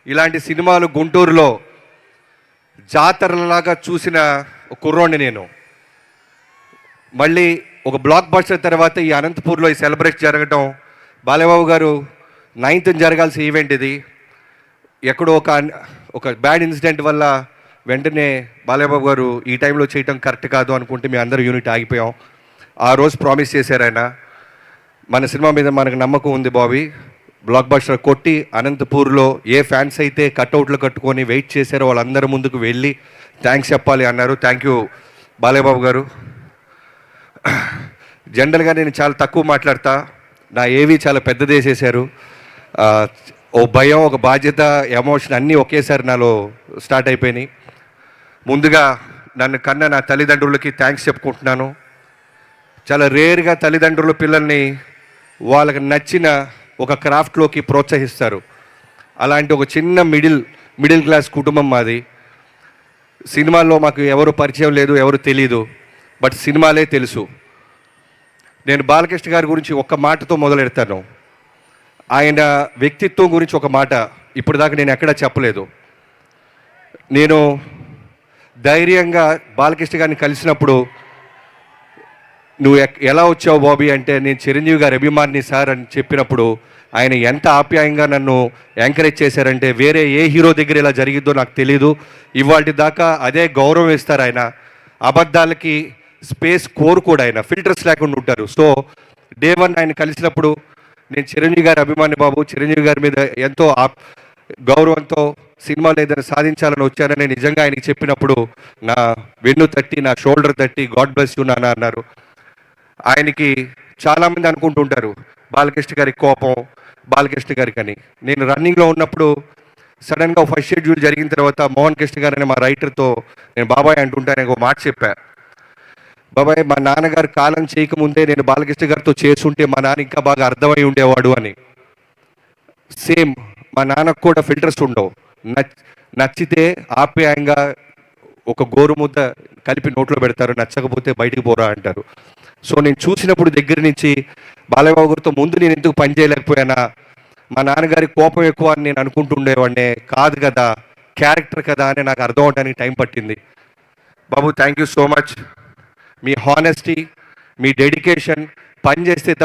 ఇలాంటి సినిమాలు గుంటూరులో జాతరలాగా చూసిన కుర్రోడిని నేను. మళ్ళీ ఒక బ్లాక్ బస్టర్ తర్వాత ఈ అనంతపూర్లో ఈ సెలబ్రేట్ జరగటం, బాలయ్యబాబు గారు 9th జరగాల్సిన ఈవెంట్ ఇది. ఎక్కడో ఒక బ్యాడ్ ఇన్సిడెంట్ వల్ల వెంటనే బాలయ్యబాబు గారు ఈ టైంలో చేయటం కరెక్ట్ కాదు అనుకుంటే మీ అందరూ యూనిట్ ఆగిపోయాం. ఆ రోజు ప్రామిస్ చేశారు ఆయన, మన సినిమా మీద మనకు నమ్మకం ఉంది బాబీ, బ్లాక్ బస్టర్ కొట్టి అనంతపూర్లో ఏ ఫ్యాన్స్ అయితే కట్అవుట్లు కట్టుకొని వెయిట్ చేశారో వాళ్ళందరి ముందుకు వెళ్ళి థ్యాంక్స్ చెప్పాలి అన్నారు. థ్యాంక్ యూ బాలయ్యబాబు గారు. జనరల్గా నేను చాలా తక్కువ మాట్లాడతా, నా ఏవి చాలా పెద్దదేసేశారు. ఓ భయం, ఒక బాధ్యత, ఎమోషన్ అన్నీ ఒకేసారి నాలో స్టార్ట్ అయిపోయినాయి. ముందుగా నన్ను కన్న నా తల్లిదండ్రులకి థ్యాంక్స్ చెప్పుకుంటున్నాను. చాలా రేర్గా తల్లిదండ్రులు పిల్లల్ని వాళ్ళకి నచ్చిన ఒక క్రాఫ్ట్లోకి ప్రోత్సహిస్తారు. అలాంటి ఒక చిన్న మిడిల్ క్లాస్ కుటుంబం మాది. సినిమాల్లో మాకు ఎవరు పరిచయం లేదు, ఎవరు తెలీదు, బట్ సినిమాలే తెలుసు. నేను బాలకృష్ణ గారి గురించి ఒక్క మాటతో మొదలెడతాను. ఆయన వ్యక్తిత్వం గురించి ఒక మాట ఇప్పటిదాకా నేను ఎక్కడా చెప్పలేదు. నేను ధైర్యంగా బాలకృష్ణ గారిని కలిసినప్పుడు, నువ్వు ఎలా వచ్చావు బాబీ అంటే, నేను చిరంజీవి గారి అభిమాని సార్ అని చెప్పినప్పుడు ఆయన ఎంత ఆప్యాయంగా నన్ను ఎంకరేజ్ చేశారంటే, వేరే ఏ హీరో దగ్గర ఇలా జరిగిద్దో నాకు తెలీదు. ఇవాటి దాకా అదే గౌరవం ఇస్తారు ఆయన. అబద్ధాలకి స్పేస్ కోరుకోడు ఆయన, ఫిల్టర్స్ లేకుండా ఉంటారు. సో డే 1 ఆయన కలిసినప్పుడు, నేను చిరంజీవి గారి అభిమాని బాబు, చిరంజీవి గారి మీద ఎంతో గౌరవంతో సినిమాలు ఏదైనా సాధించాలని వచ్చానని నిజంగా ఆయనకి చెప్పినప్పుడు నా వెన్ను తట్టి, నా షోల్డర్ తట్టి గాడ్ బ్లెస్ యూ నాన్న అన్నారు. ఆయనకి చాలామంది అనుకుంటుంటారు బాలకృష్ణ గారి కోపం బాలకృష్ణ గారికి అని. నేను రన్నింగ్లో ఉన్నప్పుడు సడన్గా ఫస్ట్ షెడ్యూల్ జరిగిన తర్వాత మోహన్ కృష్ణ గారు అనే మా రైటర్తో నేను బాబాయ్ అంటుంటాను ఒక మాట చెప్పా. బాబాయ్, మా నాన్నగారు కాలం చేయకముందే నేను బాలకృష్ణ గారితో చేసుంటే మా నాన్న ఇంకా బాగా అర్థమై ఉండేవాడు అని. సేమ్ మా నాన్నకు కూడా ఫిల్టర్స్ ఉండవు. నచ్చితే ఆప్యాయంగా ఒక గోరుముద్ద కలిపి నోట్లో పెడతారు, నచ్చకపోతే బయటికి పోరా అంటారు. సో నేను చూసినప్పుడు దగ్గర నుంచి బాలయ్యబాబు గారితో ముందు నేను ఎందుకు పని చేయలేకపోయానా, మా నాన్నగారి కోపం ఎక్కువ అని నేను అనుకుంటుండేవాడినే. కాదు కదా, క్యారెక్టర్ కదా అని నాకు అర్థం అవడానికి టైం పట్టింది. బాబు, థ్యాంక్ యూ సో మచ్. మీ హానెస్టీ, మీ డెడికేషన్, పని చేస్తే తప్ప